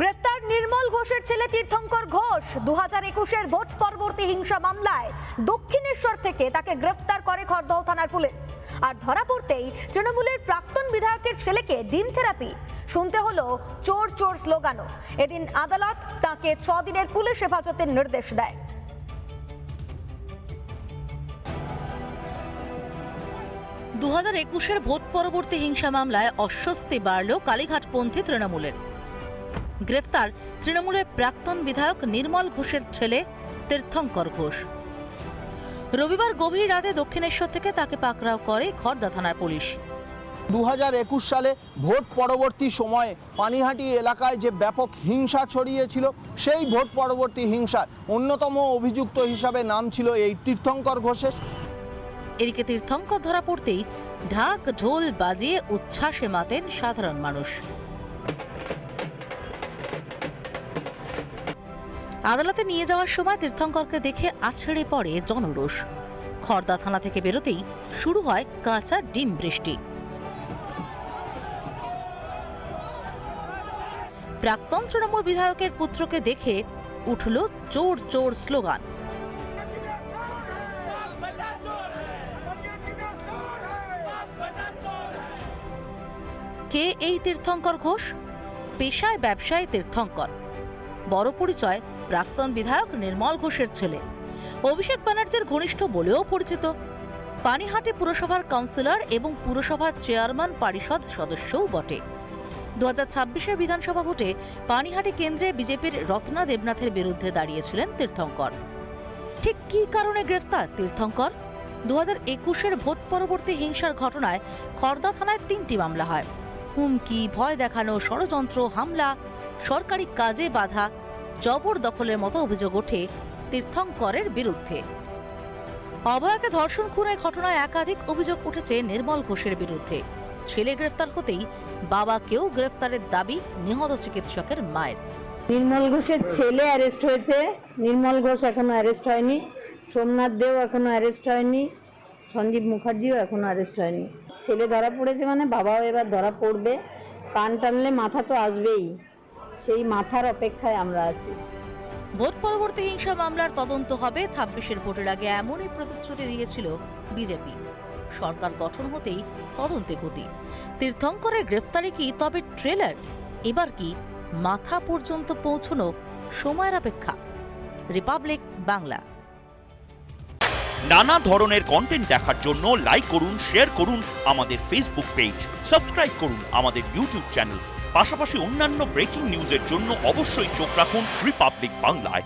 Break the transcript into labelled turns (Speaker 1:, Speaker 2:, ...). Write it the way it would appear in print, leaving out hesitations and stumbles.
Speaker 1: গ্রেফতার নির্মল ঘোষের ছেলে তীর্থঙ্কর ঘোষ। 2021-এর ভোট পরবর্তী হিংসা মামলায় দক্ষিণেশ্বর থেকে তাকে গ্রেফতার করে খড়দহ থানার পুলিশ। আর ধরা পড়তেই তৃণমূলের প্রাক্তন বিধায়কের ছেলেকে ডিম থেরাপি শুনতে হলো চোর চোর স্লোগানও। এদিন আদালত তাকে 6 দিনের পুলিশ হেফাজতের নির্দেশ দেয়।
Speaker 2: দু 2021-এর ভোট পরবর্তী হিংসা মামলায় অস্বস্তি বাড়ল কালীঘাটপন্থী তৃণমূলের। গ্রেফতার তৃণমূলের প্রাক্তন বিধায়ক নির্মল ঘোষের ছেলে তীর্থঙ্কর ঘোষ। রবিবার গভীর রাতে দক্ষিণেশ্বর থেকে তাকে পাকড়াও করে খড়দা থানার পুলিশ।
Speaker 3: 2021 সালে ভোট পরবর্তী সময়ে পানিহাটি এলাকায় যে ব্যাপক হিংসা ছড়িয়েছিল, সেই ভোট পরবর্তী হিংসার অন্যতম অভিযুক্ত হিসাবে নাম ছিল এই তীর্থঙ্কর ঘোষের।
Speaker 2: এদিকে তীর্থঙ্কর ধরা পড়তেই ঢাক ঢোল বাজিয়ে উচ্ছ্বাসে মাতেন সাধারণ মানুষ। আদালতে নিয়ে যাওয়ার সময় তীর্থঙ্করকে দেখে আছড়ে পড়ে জনরোষ। খড়দা থানা থেকে বেরোতেই শুরু হয় কাঁচা ডিম বৃষ্টি। প্রাক্তন তৃণমূল বিধায়কের পুত্রকে দেখে উঠল চোর চোর স্লোগান। কে এই তীর্থঙ্কর ঘোষ? পেশায় ব্যবসায়ী তীর্থঙ্কর, বড় পরিচয় প্রাক্তন বিধায়ক নির্মল ঘোষের ছেলে। অভিষেক ব্যানার্জির ঘনিষ্ঠ বলেও পরিচিত। পানিহাটি পুরসভার কাউন্সিলর এবং পুরসভার চেয়ারম্যান পরিষদ সদস্যও বটে। 2026-এর বিধানসভা ভোটে পানিহাটি কেন্দ্রে বিজেপির রত্না দেবনাথের বিরুদ্ধে দাঁড়িয়েছিলেন তীর্থঙ্কর। ঠিক কী কারণে গ্রেফতার তীর্থঙ্কর? 2021-এর ভোট পরবর্তী হিংসার ঘটনায় খড়দা থানায় 3টি মামলা হয়। হুমকি, ভয় দেখানো, ষড়যন্ত্র, হামলা, সরকারি কাজে বাধা, জবরদখলের মতো অভিযোগ ওঠে তীর্থঙ্করের বিরুদ্ধে। অভয়াকে ধর্ষণ খুনের ঘটনায় একাধিক অভিযোগ উঠেছে নির্মল ঘোষের বিরুদ্ধে। ছেলে গ্রেফতার হতেই বাবাকেও গ্রেফতারের দাবি নিহত চিকিৎসকের মায়ের।
Speaker 4: নির্মল ঘোষের ছেলে অ্যারেস্ট হয়েছে, নির্মল ঘোষ এখনো অ্যারেস্ট হয়নি, সোমনাথ দেও এখনো অ্যারেস্ট হয়নি, সঞ্জীব মুখার্জিও এখনো অ্যারেস্ট হয়নি। ছেলে ধরা পড়েছে মানে বাবাও এবার ধরা পড়বে। কান টানলে মাথা তো আসবেই, সেই মাথার অপেক্ষায় আমরা আছি।
Speaker 2: ভোট পরবর্তী হিংসা মামলার তদন্ত হবে 26-এর ভোটের আগে, এমনই প্রতিশ্রুতি দিয়েছিল বিজেপি। সরকার গঠন হতেই তদন্তে গতি। তীর্থঙ্করের গ্রেফতারি কি তবে ট্রেলার? এবার কি মাথা পর্যন্ত পৌঁছানো সময়ের অপেক্ষা? রিপাবলিক বাংলা।
Speaker 5: নানা ধরনের কন্টেন্ট দেখার জন্য লাইক করুন, শেয়ার করুন আমাদের ফেসবুক পেজ, সাবস্ক্রাইব করুন আমাদের ইউটিউব চ্যানেল। পাশাপাশি অন্যান্য ব্রেকিং নিউজের জন্য অবশ্যই চোখ রাখুন রিপাবলিক বাংলায়।